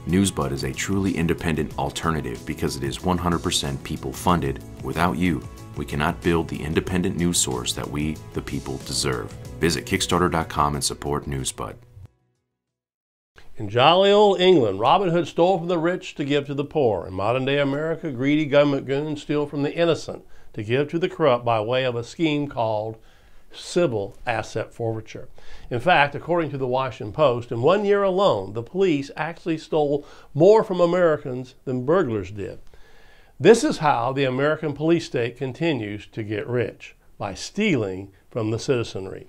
Newsbud is a truly independent alternative because it is 100% people funded. Without you, we cannot build the independent news source that we, the people, deserve. Visit Kickstarter.com and support Newsbud. In jolly old England, Robin Hood stole from the rich to give to the poor. In modern-day America, greedy government goons steal from the innocent to give to the corrupt by way of a scheme called civil asset forfeiture. In fact, according to the Washington Post, in 1 year alone, the police actually stole more from Americans than burglars did. This is how the American police state continues to get rich, by stealing from the citizenry.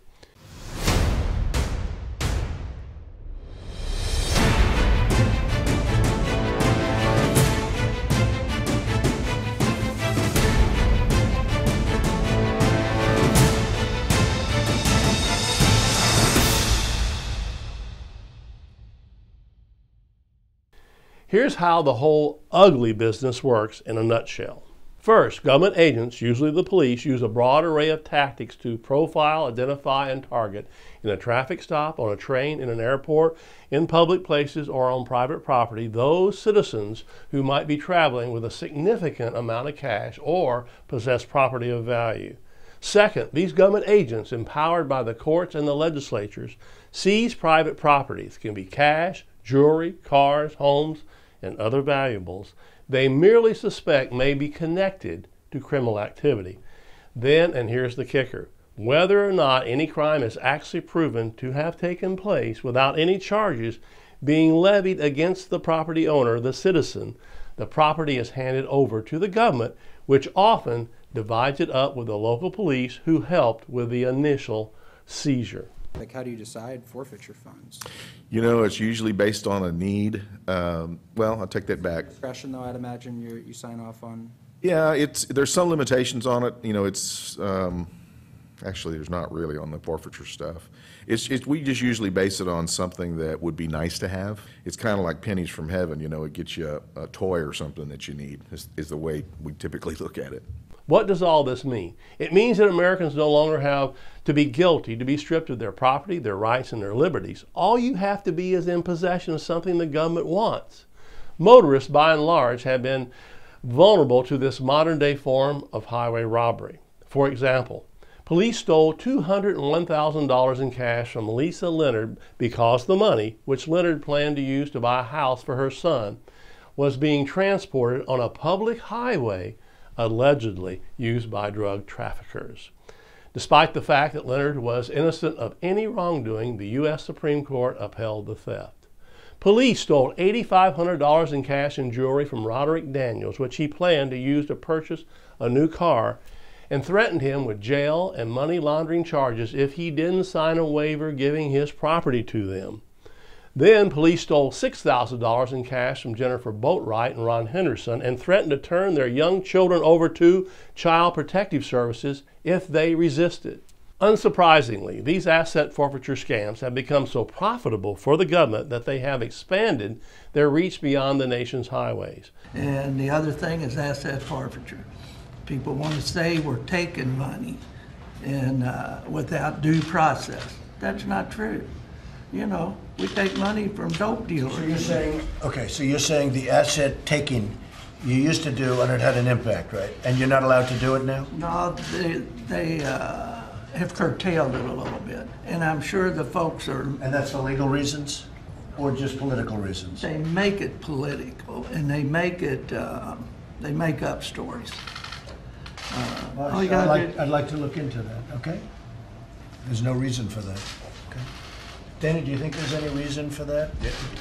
Here's how the whole ugly business works in a nutshell. First, government agents, usually the police, use a broad array of tactics to profile, identify, and target in a traffic stop, on a train, in an airport, in public places, or on private property those citizens who might be traveling with a significant amount of cash or possess property of value. Second, these government agents, empowered by the courts and the legislatures, seize private properties. It can be cash, jewelry, cars, homes, and other valuables they merely suspect may be connected to criminal activity. Then, and here's the kicker, whether or not any crime is actually proven to have taken place without any charges being levied against the property owner, the citizen, the property is handed over to the government, which often divides it up with the local police who helped with the initial seizure. Like, how do you decide forfeiture funds? You know, it's usually based on a need. Well, I'll take that back. Discretion, though, I'd imagine you sign off on. Yeah, there's some limitations on it. You know, it's actually there's not really on the forfeiture stuff. We just usually base it on something that would be nice to have. It's kind of like pennies from heaven. You know, it gets you a toy or something that you need. Is the way we typically look at it. What does all this mean? It means that Americans no longer have to be guilty, to be stripped of their property, their rights, and their liberties. All you have to be is in possession of something the government wants. Motorists, by and large, have been vulnerable to this modern-day form of highway robbery. For example, police stole $201,000 in cash from Lisa Leonard because the money, which Leonard planned to use to buy a house for her son, was being transported on a public highway allegedly used by drug traffickers. Despite the fact that Leonard was innocent of any wrongdoing, the U.S. Supreme Court upheld the theft. Police stole $8,500 in cash and jewelry from Roderick Daniels, which he planned to use to purchase a new car, and threatened him with jail and money laundering charges if he didn't sign a waiver giving his property to them. Then police stole $6,000 in cash from Jennifer Boatwright and Ron Henderson and threatened to turn their young children over to Child Protective Services if they resisted. Unsurprisingly, these asset forfeiture scams have become so profitable for the government that they have expanded their reach beyond the nation's highways. And the other thing is asset forfeiture. People want to say we're taking money and without due process. That's not true. You know, we take money from dope dealers. So you're saying, okay, so you're saying the asset taking you used to do and it had an impact, right? And you're not allowed to do it now? No, they have curtailed it a little bit. And I'm sure the folks are... And that's for legal reasons or just political reasons? They make it political and they make it, they make up stories. Well, I'd like to look into that, okay? There's no reason for that, okay? Danny, do you think there's any reason for that?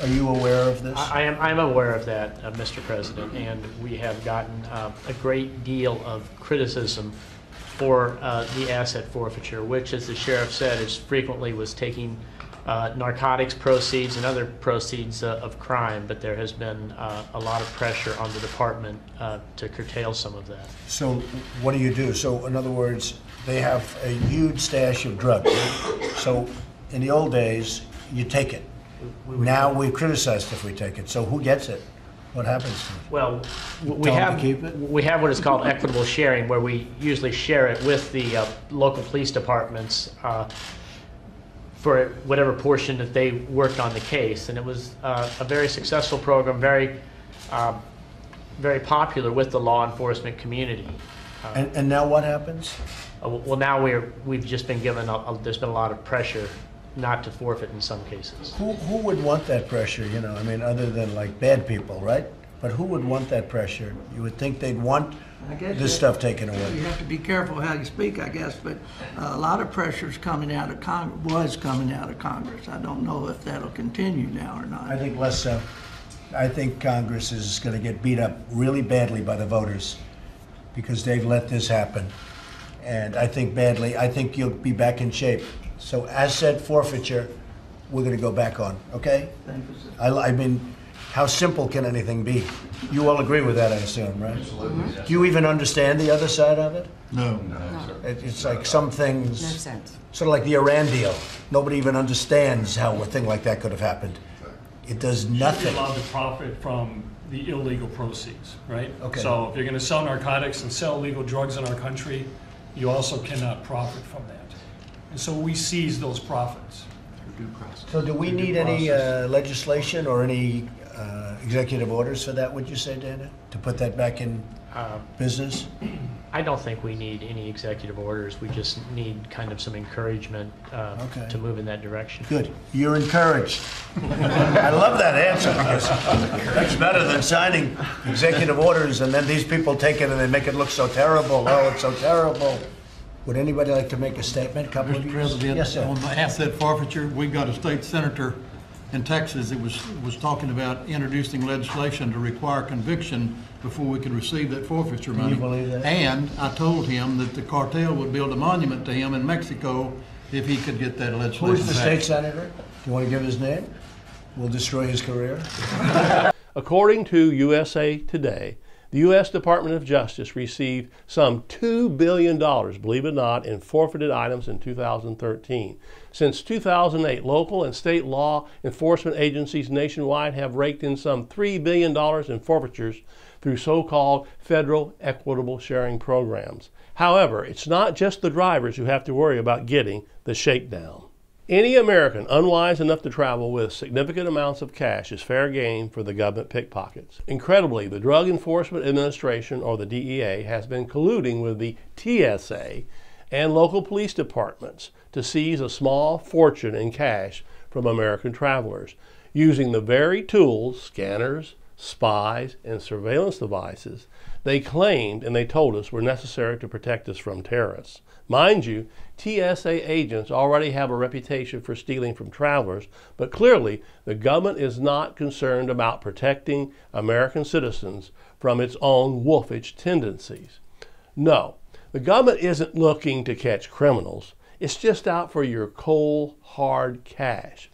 Are you aware of this? I'm aware of that, Mr. President, and we have gotten a great deal of criticism for the asset forfeiture, which, as the sheriff said, is frequently was taking narcotics proceeds and other proceeds of crime, but there has been a lot of pressure on the department to curtail some of that. So what do you do? So in other words, they have a huge stash of drugs. So in the old days, you take it. Now we criticized if we take it. So who gets it? What happens to it? Well, we have what is called equitable sharing, where we usually share it with the local police departments for whatever portion that they worked on the case. And it was a very successful program, very popular with the law enforcement community. And now what happens? Well, now we've just been given, there's been a lot of pressure not to forfeit in some cases. Who would want that pressure, you know, I mean, other than like bad people, right? But who would want that pressure? You would think they'd want this stuff taken away. You have to be careful how you speak, I guess, but a lot of pressure's coming out of Congress. I don't know if that'll continue now or not. I think less so. I think Congress is going to get beat up really badly by the voters because they've let this happen. And I think badly. I think you'll be back in shape. So asset forfeiture, we're going to go back on, okay? Thank you, sir. I mean, how simple can anything be? You all agree with that, I assume, right? Absolutely. Do you even understand the other side of it? No. It's like some things, No sense. sort of like the Iran deal. Nobody even understands how a thing like that could have happened. It does nothing. You're allowed to profit from the illegal proceeds, right? Okay. So if you're going to sell narcotics and sell illegal drugs in our country, you also cannot profit from that. And so we seize those profits. So do we need any legislation or any executive orders for that, would you say, Dana? To put that back in business? I don't think we need any executive orders. We just need kind of some encouragement Okay. to move in that direction. Good. You're encouraged. I love that answer because that's better than signing executive orders and then these people take it and they make it look so terrible. Oh, it's so terrible. Would anybody like to make a statement? Couple of Mr. you? President, Yes, sir. on the asset forfeiture, we got a state senator in Texas that was talking about introducing legislation to require conviction before we could receive that forfeiture money. you believe that? And I told him that the cartel would build a monument to him in Mexico if he could get that legislation. Who's the passed. state senator? Do you want to give his name? We'll destroy his career. According to USA Today, the U.S. Department of Justice received some $2 billion, believe it or not, in forfeited items in 2013. Since 2008, local and state law enforcement agencies nationwide have raked in some $3 billion in forfeitures through so-called federal equitable sharing programs. However, it's not just the drivers who have to worry about getting the shakedown. Any American unwise enough to travel with significant amounts of cash is fair game for the government pickpockets. Incredibly, the Drug Enforcement Administration, or the DEA, has been colluding with the TSA and local police departments to seize a small fortune in cash from American travelers, using the very tools, scanners, spies, and surveillance devices they claimed and they told us were necessary to protect us from terrorists. Mind you, TSA agents already have a reputation for stealing from travelers, but clearly the government is not concerned about protecting American citizens from its own wolfish tendencies. No, the government isn't looking to catch criminals. It's just out for your cold, hard cash.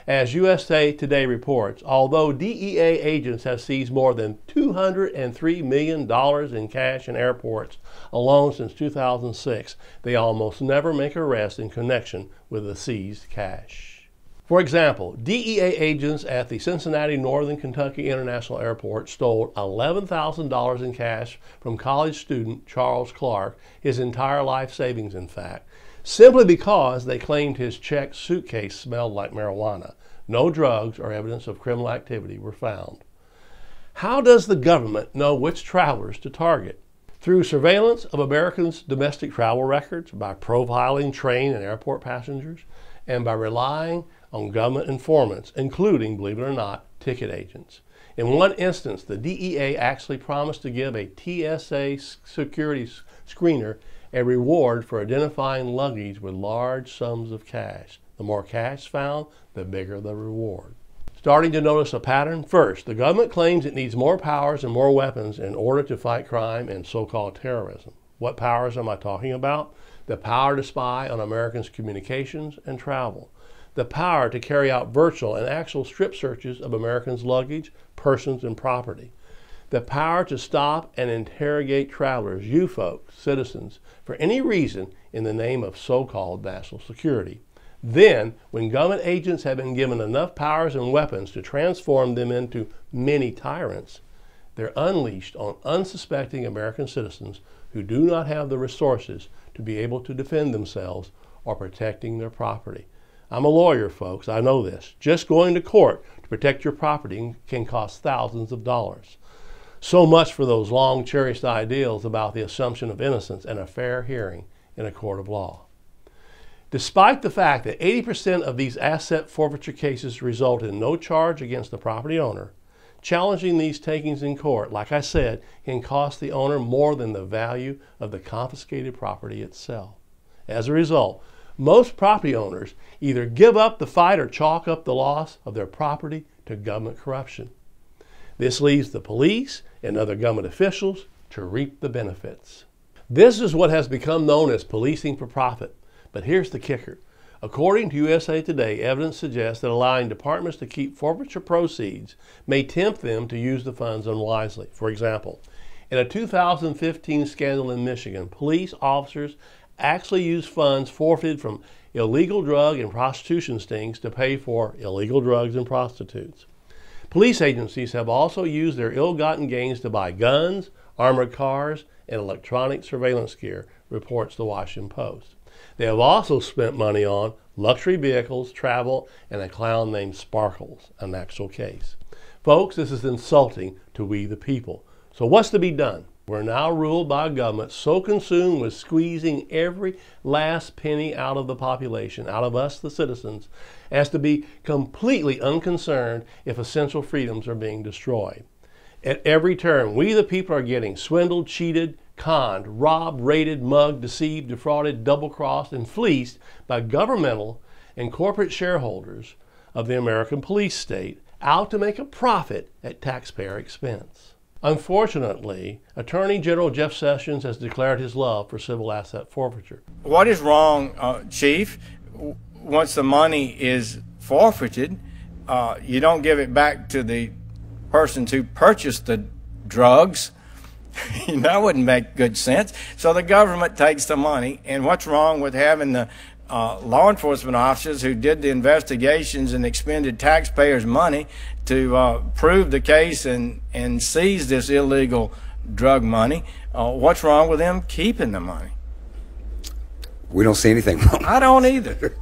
As USA Today reports, although DEA agents have seized more than $203 million in cash in airports alone since 2006, they almost never make arrests in connection with the seized cash. For example, DEA agents at the Cincinnati Northern Kentucky International Airport stole $11,000 in cash from college student Charles Clark, his entire life savings in fact, simply because they claimed his checked suitcase smelled like marijuana. No drugs or evidence of criminal activity were found. How does the government know which travelers to target? Through surveillance of Americans' domestic travel records, by profiling train and airport passengers, and by relying on government informants, including, believe it or not, ticket agents. In one instance, the DEA actually promised to give a TSA security screener a reward for identifying luggage with large sums of cash. The more cash found, the bigger the reward. Starting to notice a pattern? First, the government claims it needs more powers and more weapons in order to fight crime and so-called terrorism. What powers am I talking about? The power to spy on Americans' communications and travel. The power to carry out virtual and actual strip searches of Americans' luggage, persons, and property. The power to stop and interrogate travelers, you folks, citizens, for any reason in the name of so-called national security. Then, when government agents have been given enough powers and weapons to transform them into mini tyrants, they're unleashed on unsuspecting American citizens who do not have the resources to be able to defend themselves or protecting their property. I'm a lawyer, folks. I know this. Just going to court to protect your property can cost thousands of dollars. So much for those long cherished ideals about the assumption of innocence and a fair hearing in a court of law. Despite the fact that 80% of these asset forfeiture cases result in no charge against the property owner, challenging these takings in court, like I said, can cost the owner more than the value of the confiscated property itself. As a result, most property owners either give up the fight or chalk up the loss of their property to government corruption. This leaves the police and other government officials to reap the benefits. This is what has become known as policing for profit. But here's the kicker. According to USA Today, evidence suggests that allowing departments to keep forfeiture proceeds may tempt them to use the funds unwisely. For example, in a 2015 scandal in Michigan, police officers actually used funds forfeited from illegal drug and prostitution stings to pay for illegal drugs and prostitutes. Police agencies have also used their ill-gotten gains to buy guns, armored cars, and electronic surveillance gear, reports the Washington Post. They have also spent money on luxury vehicles, travel, and a clown named Sparkles, an actual case. Folks, this is insulting to we the people. So what's to be done? We're now ruled by a government so consumed with squeezing every last penny out of the population, out of us, the citizens, as to be completely unconcerned if essential freedoms are being destroyed. At every turn, we the people are getting swindled, cheated, conned, robbed, raided, mugged, deceived, defrauded, double-crossed, and fleeced by governmental and corporate shareholders of the American police state out to make a profit at taxpayer expense. Unfortunately, Attorney General Jeff Sessions has declared his love for civil asset forfeiture. What is wrong, Chief? Once the money is forfeited, you don't give it back to the persons who purchased the drugs. That wouldn't make good sense. So the government takes the money, and what's wrong with having the law enforcement officers who did the investigations and expended taxpayers' money to prove the case and seize this illegal drug money? What's wrong with them keeping the money? We don't see anything wrong. I don't either.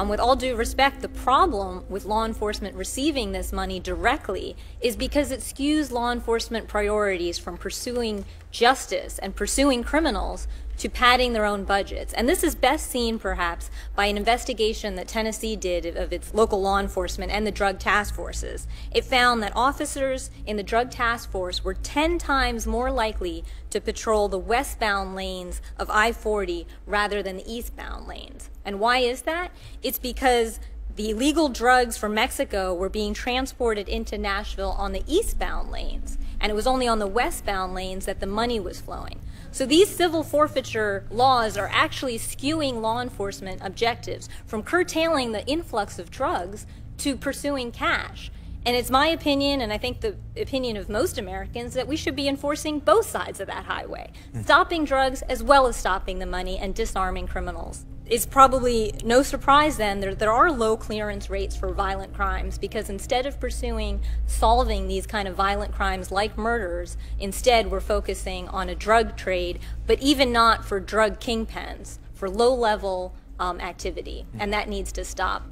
With all due respect, the problem with law enforcement receiving this money directly is because it skews law enforcement priorities from pursuing justice and pursuing criminals to padding their own budgets. And this is best seen, perhaps, by an investigation that Tennessee did of its local law enforcement and the drug task forces. It found that officers in the drug task force were 10 times more likely to patrol the westbound lanes of I-40 rather than the eastbound lanes. And why is that? It's because the illegal drugs from Mexico were being transported into Nashville on the eastbound lanes, and it was only on the westbound lanes that the money was flowing. So these civil forfeiture laws are actually skewing law enforcement objectives from curtailing the influx of drugs to pursuing cash. And it's my opinion, and I think the opinion of most Americans, that we should be enforcing both sides of that highway, stopping drugs as well as stopping the money and disarming criminals. It's probably no surprise then that there are low clearance rates for violent crimes, because instead of pursuing solving these kind of violent crimes like murders, instead we're focusing on a drug trade, but even not for drug kingpins, for low-level activity, and that needs to stop.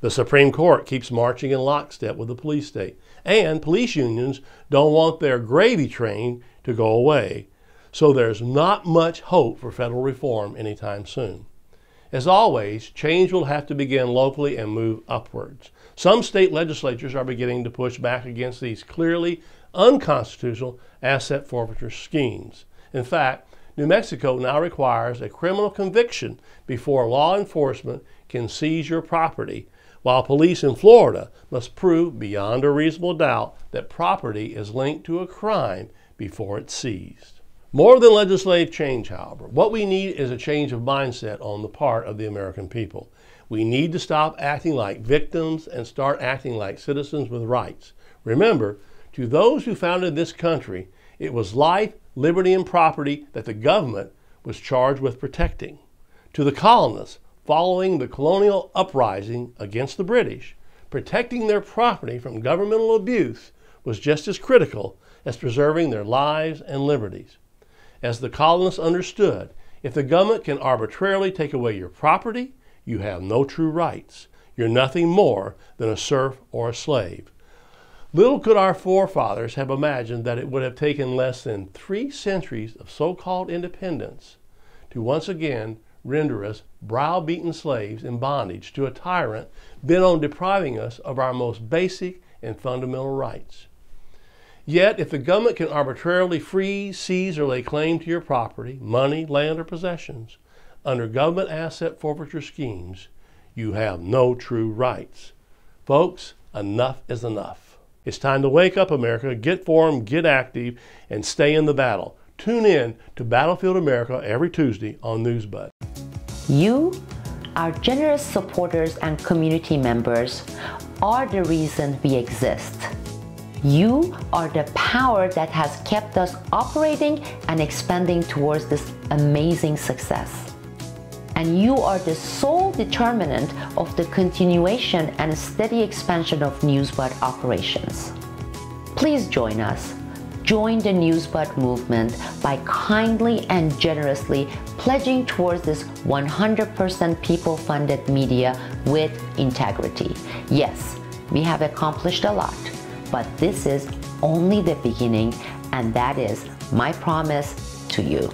The Supreme Court keeps marching in lockstep with the police state, and police unions don't want their gravy train to go away. So there's not much hope for federal reform anytime soon. As always, change will have to begin locally and move upwards. Some state legislatures are beginning to push back against these clearly unconstitutional asset forfeiture schemes. In fact, New Mexico now requires a criminal conviction before law enforcement can seize your property, while police in Florida must prove beyond a reasonable doubt that property is linked to a crime before it's seized. More than legislative change, however, what we need is a change of mindset on the part of the American people. We need to stop acting like victims and start acting like citizens with rights. Remember, to those who founded this country, it was life, liberty, and property that the government was charged with protecting. To the colonists, following the colonial uprising against the British, protecting their property from governmental abuse was just as critical as preserving their lives and liberties. As the colonists understood, If the government can arbitrarily take away your property, you have no true rights. You're nothing more than a serf or a slave. Little could our forefathers have imagined that it would have taken less than 3 centuries of so-called independence to once again render us browbeaten slaves in bondage to a tyrant bent on depriving us of our most basic and fundamental rights. Yet, if the government can arbitrarily freeze, seize, or lay claim to your property, money, land, or possessions under government asset forfeiture schemes, you have no true rights. Folks, enough is enough. It's time to wake up, America, get formed, get active, and stay in the battle. Tune in to Battlefield America every Tuesday on Newsbud. You, our generous supporters and community members, are the reason we exist. You are the power that has kept us operating and expanding towards this amazing success. And you are the sole determinant of the continuation and steady expansion of Newsbud operations. Please join us. Join the Newsbud movement by kindly and generously pledging towards this 100% people-funded media with integrity. Yes, we have accomplished a lot, but this is only the beginning, and that is my promise to you.